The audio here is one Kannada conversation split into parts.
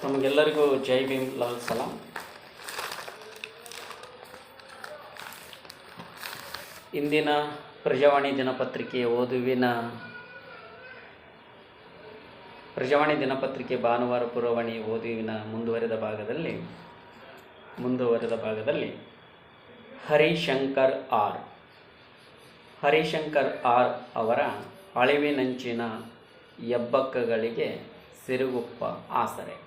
ತಮಗೆಲ್ಲರಿಗೂ ಜೈ ಭೀಮ್ ಲಾಲ್ ಸಲಾಂ. ಇಂದಿನ ಪ್ರಜಾವಾಣಿ ದಿನಪತ್ರಿಕೆ ಭಾನುವಾರ ಪುರವಾಣಿ ಓದುವಿನ ಮುಂದುವರೆದ ಭಾಗದಲ್ಲಿ ಹರಿಶಂಕರ್ ಆರ್ ಅವರ ಅಳಿವಿನಂಚಿನ ಹೆಬ್ಬಕ್ಕಗಳಿಗೆ ಸಿರುಗುಪ್ಪ ಆಸರೆ.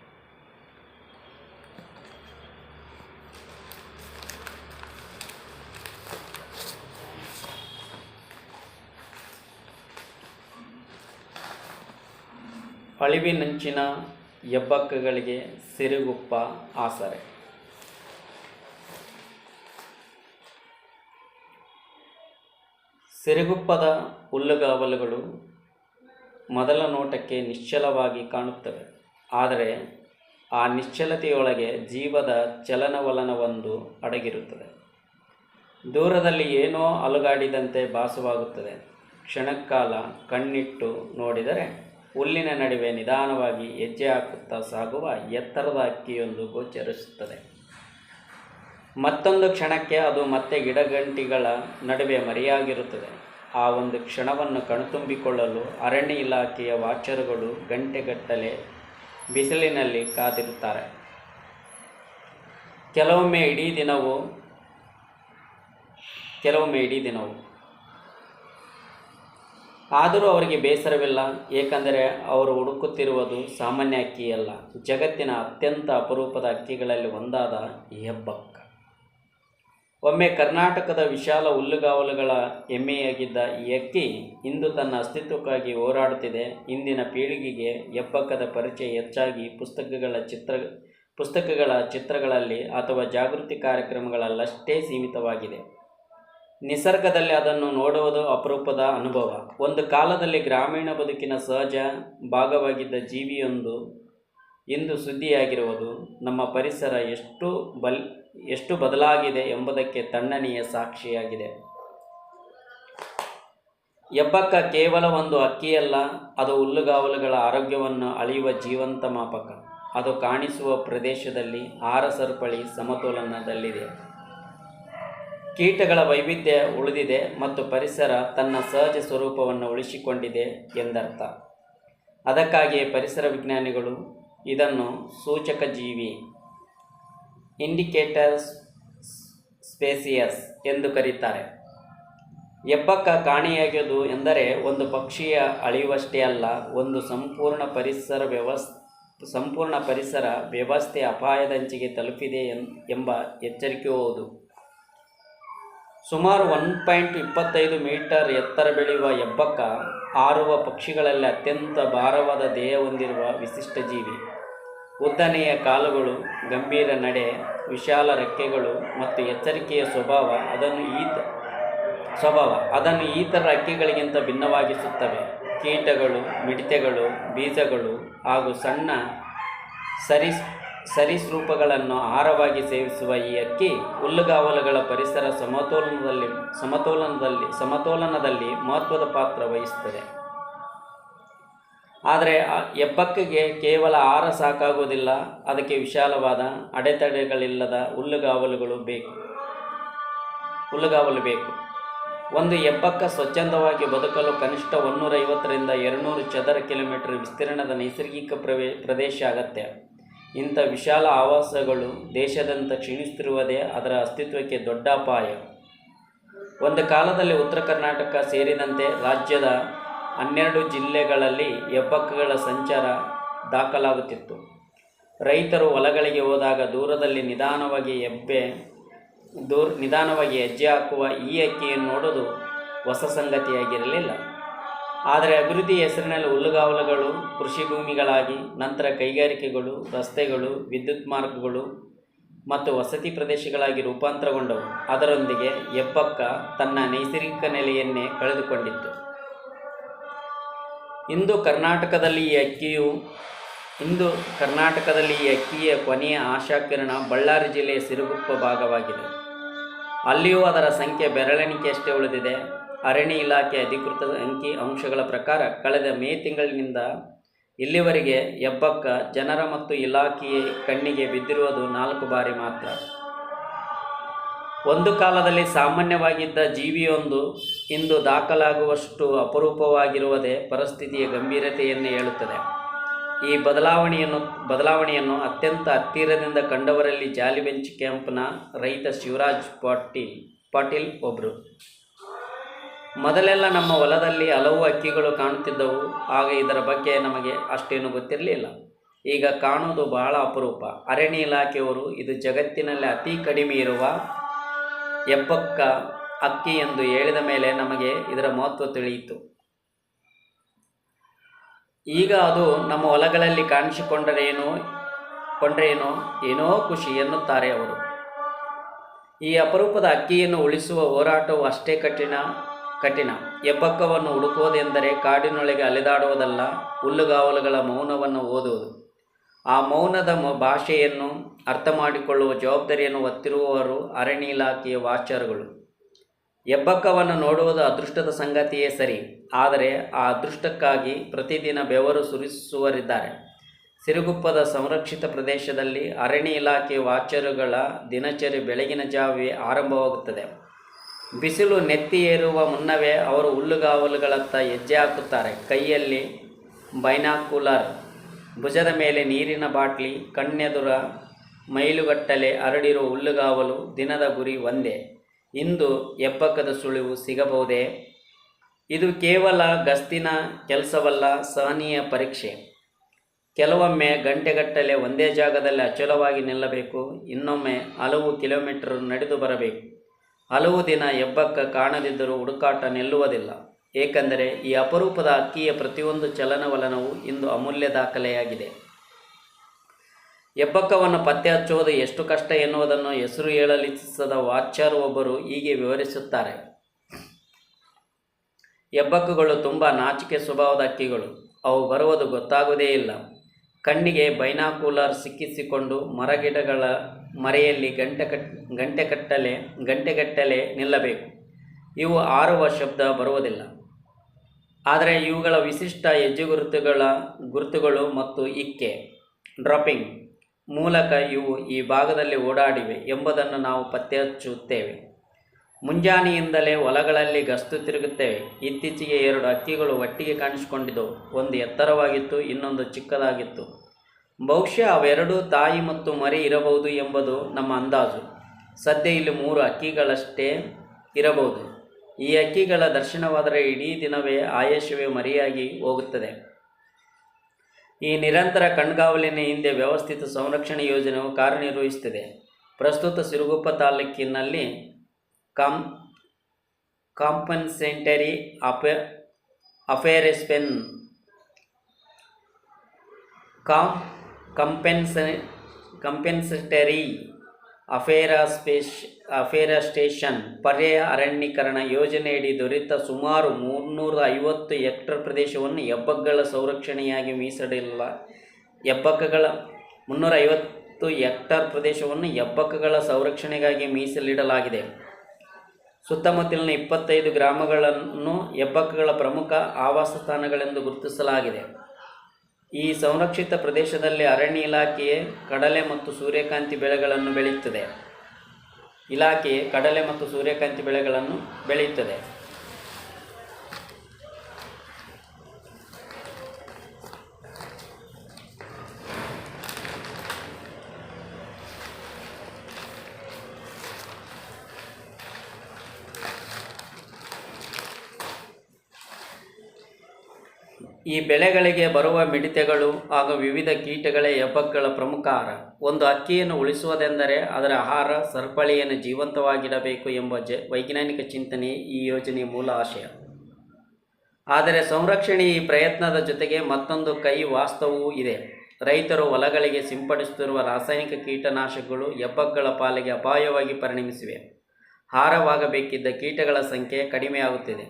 ಅಳಿವಿನಂಚಿನ ಹೆಬ್ಬಕ್ಕಗಳಿಗೆ ಸಿರುಗುಪ್ಪ ಆಸರೆ. ಸಿರುಗುಪ್ಪದ ಹುಲ್ಲುಗಾವಲುಗಳು ಮೊದಲ ನೋಟಕ್ಕೆ ನಿಶ್ಚಲವಾಗಿ ಕಾಣುತ್ತವೆ. ಆದರೆ ಆ ನಿಶ್ಚಲತೆಯೊಳಗೆ ಜೀವದ ಚಲನವಲನವೊಂದು ಅಡಗಿರುತ್ತದೆ. ದೂರದಲ್ಲಿ ಏನೋ ಅಲುಗಾಡಿದಂತೆ ಭಾಸವಾಗುತ್ತದೆ. ಕ್ಷಣಕಾಲ ಕಣ್ಣಿಟ್ಟು ನೋಡಿದರೆ ಹುಲ್ಲಿನ ನಡುವೆ ನಿಧಾನವಾಗಿ ಹೆಜ್ಜೆ ಹಾಕುತ್ತಾ ಸಾಗುವ ಎತ್ತರದ ಹಕ್ಕಿಯೊಂದು ಗೋಚರಿಸುತ್ತದೆ. ಮತ್ತೊಂದು ಕ್ಷಣಕ್ಕೆ ಅದು ಮತ್ತೆ ಗಿಡಗಂಟಿಗಳ ನಡುವೆ ಮರೆಯಾಗಿರುತ್ತದೆ. ಆ ಒಂದು ಕ್ಷಣವನ್ನು ಕಣ್ತುಂಬಿಕೊಳ್ಳಲು ಅರಣ್ಯ ಇಲಾಖೆಯ ವಾಚರ್ಗಳು ಗಂಟೆಗಟ್ಟಲೆ ಬಿಸಿಲಿನಲ್ಲಿ ಕಾದಿರುತ್ತಾರೆ. ಕೆಲವೊಮ್ಮೆ ಇಡೀ ದಿನವೂ. ಆದರೂ ಅವರಿಗೆ ಬೇಸರವಿಲ್ಲ. ಏಕೆಂದರೆ ಅವರು ಹುಡುಕುತ್ತಿರುವುದು ಸಾಮಾನ್ಯ ಹಕ್ಕಿಯಲ್ಲ, ಜಗತ್ತಿನ ಅತ್ಯಂತ ಅಪರೂಪದ ಹಕ್ಕಿಗಳಲ್ಲಿ ಒಂದಾದ ಹೆಬ್ಬಕ್ಕ. ಒಮ್ಮೆ ಕರ್ನಾಟಕದ ವಿಶಾಲ ಹುಲ್ಲುಗಾವಲುಗಳ ಹೆಮ್ಮೆಯಾಗಿದ್ದ ಈ ಹಕ್ಕಿ ಇಂದು ತನ್ನ ಅಸ್ತಿತ್ವಕ್ಕಾಗಿ ಹೋರಾಡುತ್ತಿದೆ. ಇಂದಿನ ಪೀಳಿಗೆಗೆ ಹೆಬ್ಬಕ್ಕದ ಪರಿಚಯ ಹೆಚ್ಚಾಗಿ ಪುಸ್ತಕಗಳ ಚಿತ್ರಗಳಲ್ಲಿ ಅಥವಾ ಜಾಗೃತಿ ಕಾರ್ಯಕ್ರಮಗಳಲ್ಲಷ್ಟೇ ಸೀಮಿತವಾಗಿದೆ. ನಿಸರ್ಗದಲ್ಲಿ ಅದನ್ನು ನೋಡುವುದು ಅಪರೂಪದ ಅನುಭವ. ಒಂದು ಕಾಲದಲ್ಲಿ ಗ್ರಾಮೀಣ ಬದುಕಿನ ಸಹಜ ಭಾಗವಾಗಿದ್ದ ಜೀವಿಯೊಂದು ಇಂದು ಸುದ್ದಿಯಾಗಿರುವುದು ನಮ್ಮ ಪರಿಸರ ಎಷ್ಟು ಬದಲಾಗಿದೆ ಎಂಬುದಕ್ಕೆ ತಣ್ಣನೆಯ ಸಾಕ್ಷಿಯಾಗಿದೆ. ಹೆಬ್ಬಕ್ಕ ಕೇವಲ ಒಂದು ಹಕ್ಕಿಯಲ್ಲ, ಅದು ಹುಲ್ಲುಗಾವಲುಗಳ ಆರೋಗ್ಯವನ್ನು ಅಳೆಯುವ ಜೀವಂತ ಮಾಪಕ. ಅದು ಕಾಣಿಸುವ ಪ್ರದೇಶದಲ್ಲಿ ಆಹಾರ ಸರಪಳಿ ಸಮತೋಲನದಲ್ಲಿದೆ, ಕೀಟಗಳ ವೈವಿಧ್ಯ ಉಳಿದಿದೆ ಮತ್ತು ಪರಿಸರ ತನ್ನ ಸಹಜ ಸ್ವರೂಪವನ್ನು ಉಳಿಸಿಕೊಂಡಿದೆ ಎಂದರ್ಥ. ಅದಕ್ಕಾಗಿಯೇ ಪರಿಸರ ವಿಜ್ಞಾನಿಗಳು ಇದನ್ನು ಸೂಚಕ ಜೀವಿ, ಇಂಡಿಕೇಟರ್ ಸ್ಪೇಸಿಯಸ್ ಎಂದು ಕರೀತಾರೆ. ಹೆಬ್ಬಕ್ಕ ಕಾಣೆಯಾಗುವುದು ಎಂದರೆ ಒಂದು ಪಕ್ಷಿಯ ಅಳಿವಷ್ಟೇ ಅಲ್ಲ, ಒಂದು ಸಂಪೂರ್ಣ ಪರಿಸರ ವ್ಯವಸ್ಥೆ ಅಪಾಯದಂಚಿಗೆ ತಲುಪಿದೆ ಎಂಬ ಎಚ್ಚರಿಕೆಯೂ ಹೌದು. ಸುಮಾರು 1.25 ಮೀಟರ್ ಎತ್ತರ ಬೆಳೆಯುವ ಹೆಬ್ಬಕ್ಕ ಹಾರುವ ಪಕ್ಷಿಗಳಲ್ಲಿ ಅತ್ಯಂತ ಭಾರವಾದ ದೇಹ ಹೊಂದಿರುವ ವಿಶಿಷ್ಟ ಜೀವಿ. ಉದ್ದನೆಯ ಕಾಲುಗಳು, ಗಂಭೀರ ನಡೆ, ವಿಶಾಲ ರೆಕ್ಕೆಗಳು ಮತ್ತು ಎಚ್ಚರಿಕೆಯ ಸ್ವಭಾವ ಅದನ್ನು ಇತರ ಹಕ್ಕಿಗಳಿಗಿಂತ ಭಿನ್ನವಾಗಿಸುತ್ತವೆ. ಕೀಟಗಳು, ಮಿಡತೆಗಳು, ಬೀಜಗಳು ಹಾಗೂ ಸಣ್ಣ ಸರೀಸೃಪಗಳನ್ನು ಆಹಾರವಾಗಿ ಸೇವಿಸುವ ಈ ಹಕ್ಕಿ ಹುಲ್ಲುಗಾವಲುಗಳ ಪರಿಸರ ಸಮತೋಲನದಲ್ಲಿ ಮಹತ್ವದ ಪಾತ್ರ ವಹಿಸುತ್ತದೆ. ಆದರೆ ಹೆಬ್ಬಕ್ಕಿಗೆ ಕೇವಲ ಆಹಾರ ಸಾಕಾಗುವುದಿಲ್ಲ, ಅದಕ್ಕೆ ವಿಶಾಲವಾದ ಅಡೆತಡೆಗಳಿಲ್ಲದ ಹುಲ್ಲುಗಾವಲು ಬೇಕು. ಒಂದು ಹೆಬ್ಬಕ್ಕ ಸ್ವಚ್ಛಂದವಾಗಿ ಬದುಕಲು ಕನಿಷ್ಠ 150ರಿಂದ 200 ಚದರ ಕಿಲೋಮೀಟರ್ ವಿಸ್ತೀರ್ಣದ ನೈಸರ್ಗಿಕ ಪ್ರದೇಶ ಅಗತ್ಯ. ಇಂಥ ವಿಶಾಲ ಆವಾಸಗಳು ದೇಶಾದ್ಯಂತ ಕ್ಷೀಣಿಸುತ್ತಿರುವುದೇ ಅದರ ಅಸ್ತಿತ್ವಕ್ಕೆ ದೊಡ್ಡ ಅಪಾಯ. ಒಂದು ಕಾಲದಲ್ಲಿ ಉತ್ತರ ಕರ್ನಾಟಕ ಸೇರಿದಂತೆ ರಾಜ್ಯದ 12 ಜಿಲ್ಲೆಗಳಲ್ಲಿ ಹೆಬ್ಬಕ್ಕಗಳ ಸಂಚಾರ ದಾಖಲಾಗುತ್ತಿತ್ತು. ರೈತರು ಹೊಲಗಳಿಗೆ ಹೋದಾಗ ದೂರದಲ್ಲಿ ನಿಧಾನವಾಗಿ ಹೆಜ್ಜೆ ಹಾಕುವ ಈ ಹಕ್ಕಿಯನ್ನು ನೋಡೋದು ಹೊಸ ಸಂಗತಿಯಾಗಿರಲಿಲ್ಲ. ಆದರೆ ಅಭಿವೃದ್ಧಿ ಹೆಸರಿನಲ್ಲಿ ಹುಲ್ಲುಗಾವಲುಗಳು ಕೃಷಿ ಭೂಮಿಗಳಾಗಿ, ನಂತರ ಕೈಗಾರಿಕೆಗಳು, ರಸ್ತೆಗಳು, ವಿದ್ಯುತ್ ಮಾರ್ಗಗಳು ಮತ್ತು ವಸತಿ ಪ್ರದೇಶಗಳಾಗಿ ರೂಪಾಂತರಗೊಂಡವು. ಅದರೊಂದಿಗೆ ಹೆಬ್ಬಕ್ಕ ತನ್ನ ನೈಸರ್ಗಿಕ ನೆಲೆಯನ್ನೇ ಕಳೆದುಕೊಂಡಿತ್ತು. ಇಂದು ಕರ್ನಾಟಕದಲ್ಲಿ ಈ ಹಕ್ಕಿಯ ಕೊನೆಯ ಆಶಾಕಿರಣ ಬಳ್ಳಾರಿ ಜಿಲ್ಲೆಯ ಸಿರುಗುಪ್ಪ ಭಾಗವಾಗಿದೆ. ಅಲ್ಲಿಯೂ ಅದರ ಸಂಖ್ಯೆ ಬೆರಳೆಣಿಕೆಯಷ್ಟೇ ಉಳಿದಿದೆ. ಅರಣ್ಯ ಇಲಾಖೆ ಅಧಿಕೃತ ಅಂಕಿ ಅಂಶಗಳ ಪ್ರಕಾರ ಕಳೆದ ಮೇ ತಿಂಗಳಿನಿಂದ ಇಲ್ಲಿವರೆಗೆ ಹೆಬ್ಬಕ್ಕ ಜನರ ಮತ್ತು ಇಲಾಖೆಯ ಕಣ್ಣಿಗೆ ಬಿದ್ದಿರುವುದು 4 ಬಾರಿ ಮಾತ್ರ. ಒಂದು ಕಾಲದಲ್ಲಿ ಸಾಮಾನ್ಯವಾಗಿದ್ದ ಜೀವಿಯೊಂದು ಇಂದು ದಾಖಲಾಗುವಷ್ಟು ಅಪರೂಪವಾಗಿರುವುದೇ ಪರಿಸ್ಥಿತಿಯ ಗಂಭೀರತೆಯನ್ನು ಹೇಳುತ್ತದೆ. ಈ ಬದಲಾವಣೆಯನ್ನು ಅತ್ಯಂತ ಹತ್ತಿರದಿಂದ ಕಂಡವರಲ್ಲಿ ಜಾಲಿಬೆಂಚ್ ಕ್ಯಾಂಪ್ನ ರೈತ ಶಿವರಾಜ್ ಪಾಟೀಲ್ ಒಬ್ಬರು. ಮೊದಲೆಲ್ಲ ನಮ್ಮ ಹೊಲದಲ್ಲಿ ಹಲವು ಹಕ್ಕಿಗಳು ಕಾಣುತ್ತಿದ್ದವು. ಆಗ ಇದರ ಬಗ್ಗೆ ನಮಗೆ ಅಷ್ಟೇನು ಗೊತ್ತಿರಲಿಲ್ಲ. ಈಗ ಕಾಣುವುದು ಬಹಳ ಅಪರೂಪ. ಅರಣ್ಯ ಇಲಾಖೆಯವರು ಇದು ಜಗತ್ತಿನಲ್ಲಿ ಅತಿ ಕಡಿಮೆ ಇರುವ ಹೆಬ್ಬಕ್ಕ ಹಕ್ಕಿ ಎಂದು ಹೇಳಿದ ಮೇಲೆ ನಮಗೆ ಇದರ ಮಹತ್ವ ತಿಳಿಯಿತು. ಈಗ ಅದು ನಮ್ಮ ಹೊಲಗಳಲ್ಲಿ ಕಾಣಿಸಿಕೊಂಡರೇನೋ ಏನೋ ಖುಷಿ ಎನ್ನುತ್ತಾರೆ ಅವರು. ಈ ಅಪರೂಪದ ಹಕ್ಕಿಯನ್ನು ಉಳಿಸುವ ಹೋರಾಟವು ಅಷ್ಟೇ ಕಠಿಣ. ಹೆಬ್ಬಕ್ಕವನ್ನು ಹುಡುಕುವುದೆಂದರೆ ಕಾಡಿನೊಳಗೆ ಅಲೆದಾಡುವುದಲ್ಲ, ಹುಲ್ಲುಗಾವಲುಗಳ ಮೌನವನ್ನು ಓದುವುದು. ಆ ಮೌನದ ಭಾಷೆಯನ್ನು ಅರ್ಥ ಮಾಡಿಕೊಳ್ಳುವ ಜವಾಬ್ದಾರಿಯನ್ನು ಹೊತ್ತಿರುವವರು ಅರಣ್ಯ ಇಲಾಖೆಯ ವಾಚರ್ಗಳು. ಹೆಬ್ಬಕ್ಕವನ್ನು ನೋಡುವುದು ಅದೃಷ್ಟದ ಸಂಗತಿಯೇ ಸರಿ, ಆದರೆ ಆ ಅದೃಷ್ಟಕ್ಕಾಗಿ ಪ್ರತಿದಿನ ಬೆವರು ಸುರಿಸುವರಿದ್ದಾರೆ. ಸಿರುಗುಪ್ಪದ ಸಂರಕ್ಷಿತ ಪ್ರದೇಶದಲ್ಲಿ ಅರಣ್ಯ ಇಲಾಖೆಯ ವಾಚರುಗಳ ದಿನಚರಿ ಬೆಳಗಿನ ಜಾವವೇ ಆರಂಭವಾಗುತ್ತದೆ. ಬಿಸಿಲು ನೆತ್ತಿ ಏರುವ ಮುನ್ನವೇ ಅವರು ಹುಲ್ಲುಗಾವಲುಗಳತ್ತ ಹೆಜ್ಜೆ ಹಾಕುತ್ತಾರೆ. ಕೈಯಲ್ಲಿ ಬೈನಾಕುಲರ್, ಭುಜದ ಮೇಲೆ ನೀರಿನ ಬಾಟ್ಲಿ, ಕಣ್ಣೆದುರ ಮೈಲುಗಟ್ಟಲೆ ಹರಡಿರುವ ಹುಲ್ಲುಗಾವಲು. ದಿನದ ಗುರಿ ಒಂದೇ, ಇಂದು ಹೆಬ್ಬಕ್ಕದ ಸುಳಿವು ಸಿಗಬಹುದೇ? ಇದು ಕೇವಲ ಗಸ್ತಿನ ಕೆಲಸವಲ್ಲ, ಸಹನೀಯ ಪರೀಕ್ಷೆ. ಕೆಲವೊಮ್ಮೆ ಗಂಟೆಗಟ್ಟಲೆ ಒಂದೇ ಜಾಗದಲ್ಲಿ ಅಚಲವಾಗಿ ನಿಲ್ಲಬೇಕು, ಇನ್ನೊಮ್ಮೆ ಹಲವು ಕಿಲೋಮೀಟರ್ ನಡೆದು ಬರಬೇಕು. ಹಲವು ದಿನ ಹೆಬ್ಬಕ್ಕ ಕಾಣದಿದ್ದರೂ ಹುಡುಕಾಟ ನಿಲ್ಲುವುದಿಲ್ಲ. ಏಕೆಂದರೆ ಈ ಅಪರೂಪದ ಹಕ್ಕಿಯ ಪ್ರತಿಯೊಂದು ಚಲನವಲನವು ಇಂದು ಅಮೂಲ್ಯ ದಾಖಲೆಯಾಗಿದೆ. ಹೆಬ್ಬಕ್ಕವನ್ನು ಪತ್ತೆ ಹಚ್ಚುವುದು ಎಷ್ಟು ಕಷ್ಟ ಎನ್ನುವುದನ್ನು ಹೆಸರು ಹೇಳಲಿಚ್ಛಿಸದ ವಾಚರ್ ಒಬ್ಬರು ಹೀಗೆ ವಿವರಿಸುತ್ತಾರೆ. ಹೆಬ್ಬಕ್ಕಗಳು ತುಂಬ ನಾಚಿಕೆ ಸ್ವಭಾವದ ಹಕ್ಕಿಗಳು. ಅವು ಬರುವುದು ಗೊತ್ತಾಗುವುದೇ ಇಲ್ಲ. ಕಣ್ಣಿಗೆ ಬೈನಾಕುಲರ್ ಸಿಕ್ಕಿಸಿಕೊಂಡು ಮರಗಿಡಗಳ ಮರೆಯಲ್ಲಿ ಗಂಟೆಗಟ್ಟಲೆ ನಿಲ್ಲಬೇಕು. ಇವು ಹಾರುವ ಶಬ್ದ ಬರುವುದಿಲ್ಲ. ಆದರೆ ಇವುಗಳ ವಿಶಿಷ್ಟ ಗುರುತುಗಳು ಮತ್ತು ಇಕ್ಕೆ ಡ್ರಾಪಿಂಗ್ ಮೂಲಕ ಇವು ಈ ಭಾಗದಲ್ಲಿ ಓಡಾಡಿವೆ ಎಂಬುದನ್ನು ನಾವು ಪತ್ತೆ ಹಚ್ಚುತ್ತೇವೆ. ಮುಂಜಾನೆಯಿಂದಲೇ ಹೊಲಗಳಲ್ಲಿ ಗಸ್ತು ತಿರುಗುತ್ತೇವೆ. ಇತ್ತೀಚೆಗೆ 2 ಹಕ್ಕಿಗಳು ಒಟ್ಟಿಗೆ ಕಾಣಿಸಿಕೊಂಡಿದ್ದವು. ಒಂದು ಎತ್ತರವಾಗಿತ್ತು, ಇನ್ನೊಂದು ಚಿಕ್ಕದಾಗಿತ್ತು. ಬಹುಶಃ ಅವೆರಡೂ ತಾಯಿ ಮತ್ತು ಮರಿ ಇರಬಹುದು ಎಂಬುದು ನಮ್ಮ ಅಂದಾಜು. ಸದ್ಯ ಇಲ್ಲಿ 3 ಹಕ್ಕಿಗಳಷ್ಟೇ ಇರಬಹುದು. ಈ ಹಕ್ಕಿಗಳ ದರ್ಶನವಾದರೆ ಇಡೀ ದಿನವೇ ಆಯಾಸವೇ ಮರೆಯಾಗಿ ಹೋಗುತ್ತದೆ. ಈ ನಿರಂತರ ಕಣ್ಗಾವಲಿನ ಹಿಂದೆ ವ್ಯವಸ್ಥಿತ ಸಂರಕ್ಷಣೆ ಯೋಜನೆಯು ಕಾರ್ಯನಿರ್ವಹಿಸುತ್ತಿದೆ. ಪ್ರಸ್ತುತ ಸಿರುಗುಪ್ಪ ತಾಲೂಕಿನಲ್ಲಿ ಕಾಂಪನ್ಸೇಟರಿ ಅಫೇರಸ್ಟೇಷನ್ ಪರ್ಯಾಯ ಅರಣ್ಯೀಕರಣ ಯೋಜನೆಯಡಿ ದೊರೆತ ಸುಮಾರು 350 ಹೆಕ್ಟರ್ ಪ್ರದೇಶವನ್ನು ಹೆಬ್ಬಕ್ಕಗಳ ಸಂರಕ್ಷಣೆಯಾಗಿ ಮೀಸಲಿಡಲಾಗಿದೆ. ಸುತ್ತಮುತ್ತಲಿನ 25 ಗ್ರಾಮಗಳನ್ನು ಹೆಬ್ಬಕ್ಕಗಳ ಪ್ರಮುಖ ಆವಾಸ ತಾಣಗಳೆಂದು ಗುರುತಿಸಲಾಗಿದೆ. ಈ ಸಂರಕ್ಷಿತ ಪ್ರದೇಶದಲ್ಲಿ ಅರಣ್ಯ ಇಲಾಖೆಯೇ ಕಡಲೆ ಮತ್ತು ಸೂರ್ಯಕಾಂತಿ ಬೆಳೆಗಳನ್ನು ಬೆಳೆಯುತ್ತದೆ. ಈ ಬೆಳೆಗಳಿಗೆ ಬರುವ ಮಿಡತೆಗಳು ಹಾಗೂ ವಿವಿಧ ಕೀಟಗಳೇ ಹೆಬ್ಬಕ್ಕಗಳ ಪ್ರಮುಖ ಆಹಾರ. ಒಂದು ಹಕ್ಕಿಯನ್ನು ಉಳಿಸುವುದೆಂದರೆ ಅದರ ಆಹಾರ ಸರಪಳಿಯನ್ನು ಜೀವಂತವಾಗಿಡಬೇಕು ಎಂಬ ವೈಜ್ಞಾನಿಕ ಚಿಂತನೆ ಈ ಯೋಜನೆಯ ಮೂಲ ಆಶಯ. ಆದರೆ ಸಂರಕ್ಷಣೆಯ ಈ ಪ್ರಯತ್ನದ ಜೊತೆಗೆ ಮತ್ತೊಂದು ಕೈ ವಾಸ್ತವವೂ ಇದೆ. ರೈತರು ಹೊಲಗಳಿಗೆ ಸಿಂಪಡಿಸುತ್ತಿರುವ ರಾಸಾಯನಿಕ ಕೀಟನಾಶಕಗಳು ಹೆಬ್ಬಕ್ಕಗಳ ಪಾಲಿಗೆ ಅಪಾಯವಾಗಿ ಪರಿಣಮಿಸಿವೆ. ಆಹಾರವಾಗಬೇಕಿದ್ದ ಕೀಟಗಳ ಸಂಖ್ಯೆ ಕಡಿಮೆಯಾಗುತ್ತಿದೆ.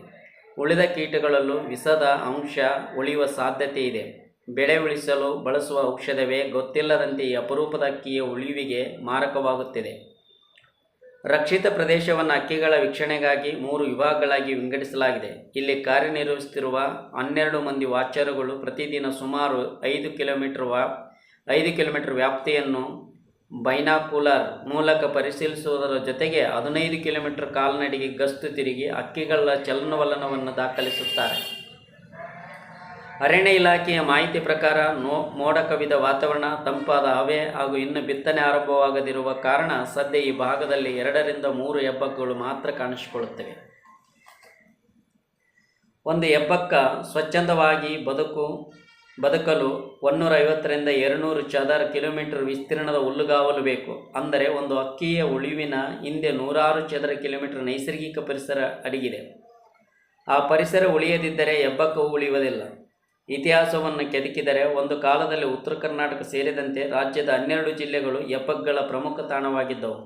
ಉಳಿದ ಕೀಟಗಳಲ್ಲೂ ವಿಷದ ಅಂಶ ಉಳಿಯುವ ಸಾಧ್ಯತೆ ಇದೆ. ಬೆಳೆ ಉಳಿಸಲು ಬಳಸುವ ಔಷಧವೇ ಗೊತ್ತಿಲ್ಲದಂತೆ ಈ ಅಪರೂಪದ ಹಕ್ಕಿಯ ಉಳಿವಿಗೆ ಮಾರಕವಾಗುತ್ತಿದೆ. ರಕ್ಷಿತ ಪ್ರದೇಶವನ್ನು ಹಕ್ಕಿಗಳ ವೀಕ್ಷಣೆಗಾಗಿ 3 ವಿಭಾಗಗಳಾಗಿ ವಿಂಗಡಿಸಲಾಗಿದೆ. ಇಲ್ಲಿ ಕಾರ್ಯನಿರ್ವಹಿಸುತ್ತಿರುವ 12 ಮಂದಿ ವಾಚರ್ಗಳು ಪ್ರತಿದಿನ ಸುಮಾರು 5 ಕಿಲೋಮೀಟರ್ ವ್ಯಾಪ್ತಿಯನ್ನು ಬೈನಾಕುಲರ್ ಮೂಲಕ ಪರಿಶೀಲಿಸುವುದರ ಜೊತೆಗೆ 15 ಕಿಲೋಮೀಟರ್ ಕಾಲ್ನಡಿಗೆ ಗಸ್ತು ತಿರುಗಿ ಹಕ್ಕಿಗಳ ಚಲನವಲನವನ್ನು ದಾಖಲಿಸುತ್ತಾರೆ. ಅರಣ್ಯ ಇಲಾಖೆಯ ಮಾಹಿತಿ ಪ್ರಕಾರ ಮೋಡ ಕವಿದ ವಾತಾವರಣ, ತಂಪಾದ ಹವೆ ಹಾಗೂ ಇನ್ನು ಬಿತ್ತನೆ ಆರಂಭವಾಗದಿರುವ ಕಾರಣ ಸದ್ಯ ಈ ಭಾಗದಲ್ಲಿ 2 ರಿಂದ 3 ಹೆಬ್ಬಕ್ಕಗಳು ಮಾತ್ರ ಕಾಣಿಸಿಕೊಳ್ಳುತ್ತವೆ. ಒಂದು ಹೆಬ್ಬಕ್ಕ ಸ್ವಚ್ಛಂದವಾಗಿ ಬದುಕಲು 150 ರಿಂದ 200 ಚದರ ಕಿಲೋಮೀಟರ್ ವಿಸ್ತೀರ್ಣದ ಹುಲ್ಲುಗಾವಲು ಬೇಕು. ಅಂದರೆ ಒಂದು ಹಕ್ಕಿಯ ಉಳಿವಿನ ಹಿಂದೆ 106 ಚದರ ಕಿಲೋಮೀಟರ್ ನೈಸರ್ಗಿಕ ಪರಿಸರ ಅಡಗಿದೆ. ಆ ಪರಿಸರ ಉಳಿಯದಿದ್ದರೆ ಹೆಬ್ಬಕ್ಕವು ಉಳಿಯುವುದಿಲ್ಲ. ಇತಿಹಾಸವನ್ನು ಕೆದಕಿದರೆ ಒಂದು ಕಾಲದಲ್ಲಿ ಉತ್ತರ ಕರ್ನಾಟಕ ಸೇರಿದಂತೆ ರಾಜ್ಯದ 12 ಜಿಲ್ಲೆಗಳು ಹೆಬ್ಬಕ್ಕಗಳ ಪ್ರಮುಖ ತಾಣವಾಗಿದ್ದವು.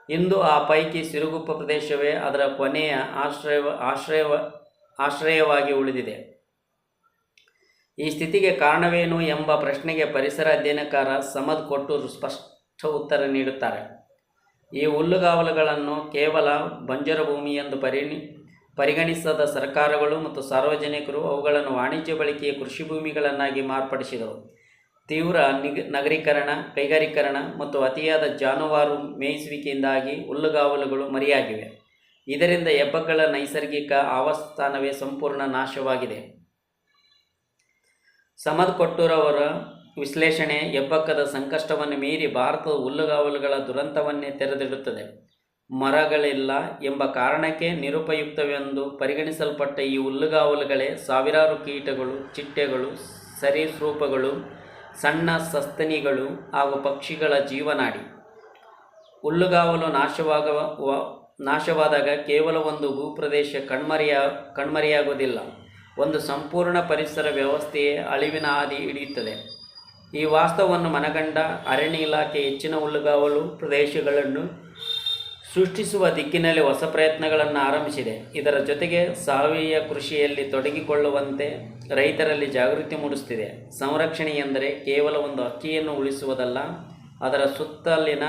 ಇಂದು ಆ ಪೈಕಿ ಸಿರುಗುಪ್ಪ ಪ್ರದೇಶವೇ ಅದರ ಕೊನೆಯ ಆಶ್ರಯವಾಗಿ ಉಳಿದಿದೆ. ಈ ಸ್ಥಿತಿಗೆ ಕಾರಣವೇನು ಎಂಬ ಪ್ರಶ್ನೆಗೆ ಪರಿಸರ ಅಧ್ಯಯನಕಾರ ಸಮದ್ ಕೊಟ್ಟೂರು ಸ್ಪಷ್ಟ ಉತ್ತರ ನೀಡುತ್ತಾರೆ. ಈ ಹುಲ್ಲುಗಾವಲುಗಳನ್ನು ಕೇವಲ ಬಂಜರು ಭೂಮಿ ಎಂದು ಪರಿಗಣಿಸದ ಸರ್ಕಾರಗಳು ಮತ್ತು ಸಾರ್ವಜನಿಕರು ಅವುಗಳನ್ನು ವಾಣಿಜ್ಯ ಬಳಕೆಯ ಕೃಷಿ ಭೂಮಿಗಳನ್ನಾಗಿ ಮಾರ್ಪಡಿಸಿದರು. ತೀವ್ರ ನಗರೀಕರಣ, ಕೈಗಾರೀಕರಣ ಮತ್ತು ಅತಿಯಾದ ಜಾನುವಾರು ಮೇಯಿಸುವಿಕೆಯಿಂದಾಗಿ ಹುಲ್ಲುಗಾವಲುಗಳು ಮರೆಯಾಗಿವೆ. ಇದರಿಂದ ಹೆಬ್ಬಕ್ಕಗಳ ನೈಸರ್ಗಿಕ ಆವಾಸಸ್ಥಾನವೇ ಸಂಪೂರ್ಣ ನಾಶವಾಗಿದೆ. ಸಮದ್ ಕೊಟ್ಟೂರವರ ವಿಶ್ಲೇಷಣೆ ಹೆಬ್ಬಕ್ಕದ ಸಂಕಷ್ಟವನ್ನು ಮೀರಿ ಭಾರತದ ಹುಲ್ಲುಗಾವಲುಗಳ ದುರಂತವನ್ನೇ ತೆರೆದಿಡುತ್ತದೆ. ಮರಗಳಿಲ್ಲ ಎಂಬ ಕಾರಣಕ್ಕೆ ನಿರುಪಯುಕ್ತವೆಂದು ಪರಿಗಣಿಸಲ್ಪಟ್ಟ ಈ ಹುಲ್ಲುಗಾವಲುಗಳೇ ಸಾವಿರಾರು ಕೀಟಗಳು, ಚಿಟ್ಟೆಗಳು, ಸರೀಸೃಪಗಳು, ಸಣ್ಣ ಸಸ್ತನಿಗಳು ಹಾಗೂ ಪಕ್ಷಿಗಳ ಜೀವನಾಡಿ. ಹುಲ್ಲುಗಾವಲು ನಾಶವಾದಾಗ ಕೇವಲ ಒಂದು ಭೂಪ್ರದೇಶ ಕಣ್ಮರೆಯಾಗುವುದಿಲ್ಲ, ಒಂದು ಸಂಪೂರ್ಣ ಪರಿಸರ ವ್ಯವಸ್ಥೆಯೇ ಅಳಿವಿನ ಹಾದಿ ಹಿಡಿಯುತ್ತದೆ. ಈ ವಾಸ್ತವವನ್ನು ಮನಗಂಡ ಅರಣ್ಯ ಇಲಾಖೆ ಹೆಚ್ಚಿನ ಹುಲ್ಲುಗಾವಲು ಪ್ರದೇಶಗಳನ್ನು ಸೃಷ್ಟಿಸುವ ದಿಕ್ಕಿನಲ್ಲಿ ಹೊಸ ಪ್ರಯತ್ನಗಳನ್ನು ಆರಂಭಿಸಿದೆ. ಇದರ ಜೊತೆಗೆ ಸಾವಯವ ಕೃಷಿಯಲ್ಲಿ ತೊಡಗಿಕೊಳ್ಳುವಂತೆ ರೈತರಲ್ಲಿ ಜಾಗೃತಿ ಮೂಡಿಸುತ್ತಿದೆ. ಸಂರಕ್ಷಣೆ ಎಂದರೆ ಕೇವಲ ಒಂದು ಹಕ್ಕಿಯನ್ನು ಉಳಿಸುವುದಲ್ಲ, ಅದರ ಸುತ್ತಲಿನ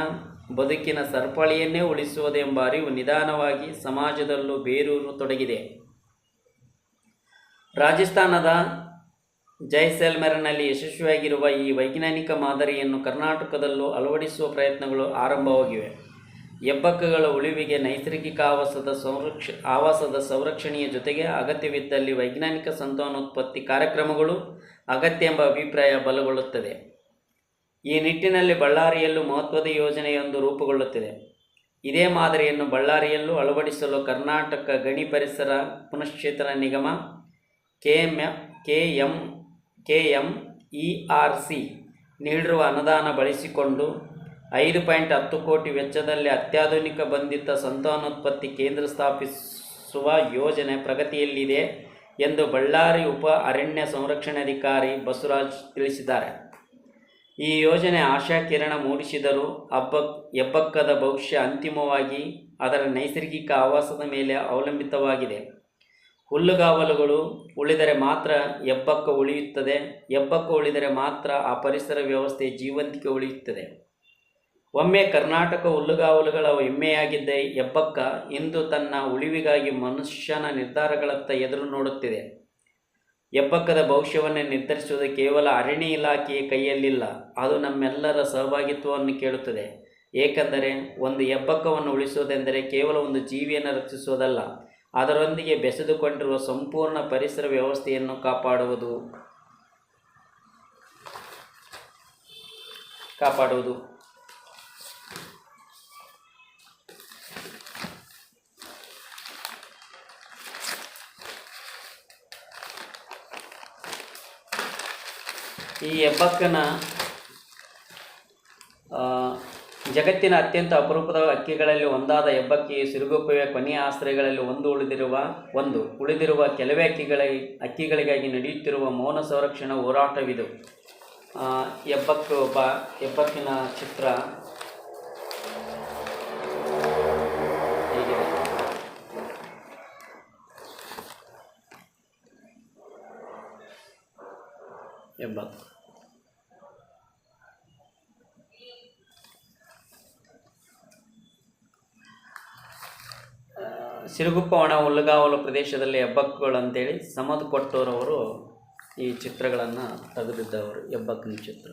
ಬದುಕಿನ ಸರಪಳಿಯನ್ನೇ ಉಳಿಸುವುದು ಎಂಬ ಅರಿವು ನಿಧಾನವಾಗಿ ಸಮಾಜದಲ್ಲೂ ಬೇರೂರತೊಡಗಿದೆ. ರಾಜಸ್ಥಾನದ ಜೈಸಲ್ಮೇರ್ನಲ್ಲಿ ಯಶಸ್ವಿಯಾಗಿರುವ ಈ ವೈಜ್ಞಾನಿಕ ಮಾದರಿಯನ್ನು ಕರ್ನಾಟಕದಲ್ಲೂ ಅಳವಡಿಸುವ ಪ್ರಯತ್ನಗಳು ಆರಂಭವಾಗಿವೆ. ಹೆಬ್ಬಕ್ಕಗಳ ಉಳಿವಿಗೆ ನೈಸರ್ಗಿಕ ಆವಾಸದ ಸಂರಕ್ಷಣೆಯ ಜೊತೆಗೆ ಅಗತ್ಯವಿದ್ದಲ್ಲಿ ವೈಜ್ಞಾನಿಕ ಸಂತಾನೋತ್ಪತ್ತಿ ಕಾರ್ಯಕ್ರಮಗಳು ಅಗತ್ಯ ಎಂಬ ಅಭಿಪ್ರಾಯ ಬಲಗೊಳ್ಳುತ್ತದೆ. ಈ ನಿಟ್ಟಿನಲ್ಲಿ ಬಳ್ಳಾರಿಯಲ್ಲೂ ಮಹತ್ವದ ಯೋಜನೆಯೊಂದು ರೂಪುಗೊಳ್ಳುತ್ತಿದೆ. ಇದೇ ಮಾದರಿಯನ್ನು ಬಳ್ಳಾರಿಯಲ್ಲೂ ಅಳವಡಿಸಲು ಕರ್ನಾಟಕ ಗಣಿ ಪರಿಸರ ಪುನಶ್ಚೇತನ ನಿಗಮ KMERC ನೀಡಿರುವ ಅನುದಾನ ಬಳಸಿಕೊಂಡು 5.10 ಕೋಟಿ ವೆಚ್ಚದಲ್ಲಿ ಅತ್ಯಾಧುನಿಕ ಬಂಧಿತ ಸಂತಾನೋತ್ಪತ್ತಿ ಕೇಂದ್ರ ಸ್ಥಾಪಿಸುವ ಯೋಜನೆ ಪ್ರಗತಿಯಲ್ಲಿದೆ ಎಂದು ಬಳ್ಳಾರಿ ಉಪ ಅರಣ್ಯ ಸಂರಕ್ಷಣಾಧಿಕಾರಿ ಬಸವರಾಜ್ ತಿಳಿಸಿದ್ದಾರೆ. ಈ ಯೋಜನೆ ಆಶಾಕಿರಣ ಮೂಡಿಸಿದರೂ ಹೆಬ್ಬಕ್ಕದ ಭವಿಷ್ಯ ಅಂತಿಮವಾಗಿ ಅದರ ನೈಸರ್ಗಿಕ ಆವಾಸದ ಮೇಲೆ ಅವಲಂಬಿತವಾಗಿದೆ. ಹುಲ್ಲುಗಾವಲುಗಳು ಉಳಿದರೆ ಮಾತ್ರ ಹೆಬ್ಬಕ್ಕ ಉಳಿಯುತ್ತದೆ. ಹೆಬ್ಬಕ್ಕ ಉಳಿದರೆ ಮಾತ್ರ ಆ ಪರಿಸರ ವ್ಯವಸ್ಥೆ ಜೀವಂತಿಕೆ ಉಳಿಯುತ್ತದೆ. ಒಮ್ಮೆ ಕರ್ನಾಟಕ ಹುಲ್ಲುಗಾವಲುಗಳ ಹೆಮ್ಮೆಯಾಗಿದ್ದ ಹೆಬ್ಬಕ್ಕ ಇಂದು ತನ್ನ ಉಳಿವಿಗಾಗಿ ಮನುಷ್ಯನ ನಿರ್ಧಾರಗಳತ್ತ ಎದುರು ನೋಡುತ್ತಿದೆ. ಹೆಬ್ಬಕ್ಕದ ಭವಿಷ್ಯವನ್ನು ನಿರ್ಧರಿಸುವುದು ಕೇವಲ ಅರಣ್ಯ ಇಲಾಖೆಯ ಕೈಯಲ್ಲಿಲ್ಲ, ಅದು ನಮ್ಮೆಲ್ಲರ ಸಹಭಾಗಿತ್ವವನ್ನು ಕೇಳುತ್ತದೆ. ಏಕೆಂದರೆ ಒಂದು ಹೆಬ್ಬಕ್ಕವನ್ನು ಉಳಿಸುವುದೆಂದರೆ ಕೇವಲ ಒಂದು ಜೀವಿಯನ್ನು ರಕ್ಷಿಸುವುದಲ್ಲ, ಅದರೊಂದಿಗೆ ಬೆಸೆದುಕೊಂಡಿರುವ ಸಂಪೂರ್ಣ ಪರಿಸರ ವ್ಯವಸ್ಥೆಯನ್ನು ಕಾಪಾಡುವುದು. ಈ ಹೆಬ್ಬಕ್ಕನ ಜಗತ್ತಿನ ಅತ್ಯಂತ ಅಪರೂಪದ ಹಕ್ಕಿಗಳಲ್ಲಿ ಒಂದಾದ ಹೆಬ್ಬಕ್ಕಿಯು ಸಿರುಗುಪ್ಪೆಯ ಕೊನೆಯ ಆಶ್ರಯಗಳಲ್ಲಿ ಉಳಿದಿರುವ ಕೆಲವೇ ಹಕ್ಕಿಗಳಿಗಾಗಿ ನಡೆಯುತ್ತಿರುವ ಮೌನ ಸಂರಕ್ಷಣಾ ಹೋರಾಟವಿದು. ಹೆಬ್ಬಕ್ಕಿನ ಚಿತ್ರ ಹೀಗಿದೆ. ಹೆಬ್ಬಕ್ಕು ಸಿರುಗುಪ್ಪ ಒಣ ಹುಲ್ಲುಗಾವಲು ಪ್ರದೇಶದಲ್ಲಿ ಹೆಬ್ಬಕ್ಕಗಳು ಅಂತೇಳಿ ಸಮದ್ ಕೊಟ್ಟೂರವರು ಈ ಚಿತ್ರಗಳನ್ನು ತೆಗೆದಿದ್ದವರು, ಹೆಬ್ಬಕ್ಕನ ಚಿತ್ರ.